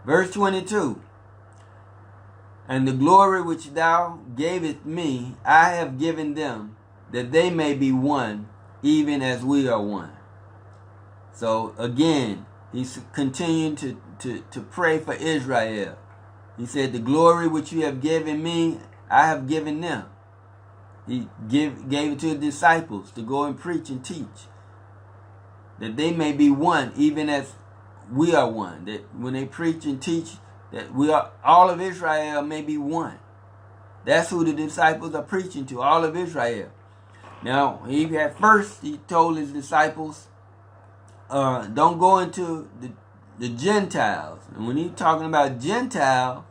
Verse 22. And the glory which thou gavest me, I have given them, that they may be one, even as we are one. So again, he's continuing to pray for Israel. He said, the glory which you have given me, I have given them. He gave it to the disciples to go and preach and teach, that they may be one, even as we are one. That when they preach and teach, that we are, all of Israel may be one. That's who the disciples are preaching to, all of Israel. Now, at first he told his disciples, don't go into the Gentiles. And when he's talking about Gentiles,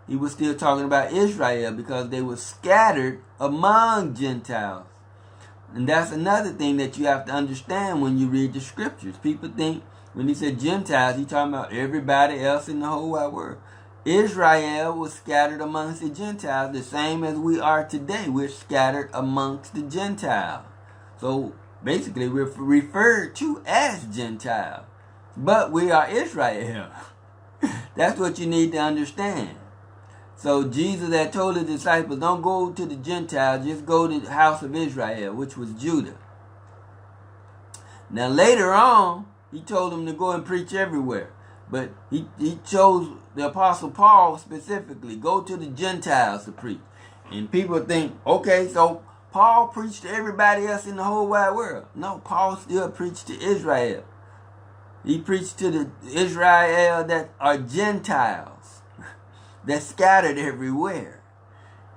he was still talking about Israel, because they were scattered among Gentiles. And that's another thing that you have to understand when you read the scriptures. People think when he said Gentiles, he's talking about everybody else in the whole wide world. Israel was scattered amongst the Gentiles, the same as we are today. We're scattered amongst the Gentiles. So basically, we're referred to as Gentiles. But we are Israel. That's what you need to understand. So Jesus had told the disciples, don't go to the Gentiles, just go to the house of Israel, which was Judah. Now later on, he told them to go and preach everywhere. But he chose the Apostle Paul specifically, go to the Gentiles to preach. And people think, okay, so Paul preached to everybody else in the whole wide world. No, Paul still preached to Israel. He preached to the Israel that are Gentiles. That's scattered everywhere.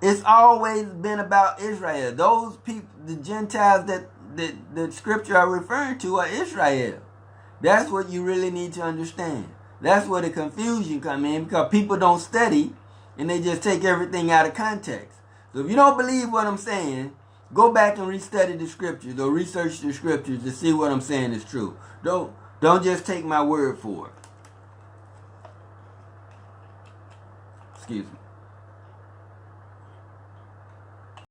It's always been about Israel. Those people, the Gentiles that the scripture are referring to, are Israel. That's what you really need to understand. That's where the confusion comes in, because people don't study and they just take everything out of context. So if you don't believe what I'm saying, go back and restudy the scriptures or research the scriptures to see what I'm saying is true. Don't just take my word for it. Excuse me.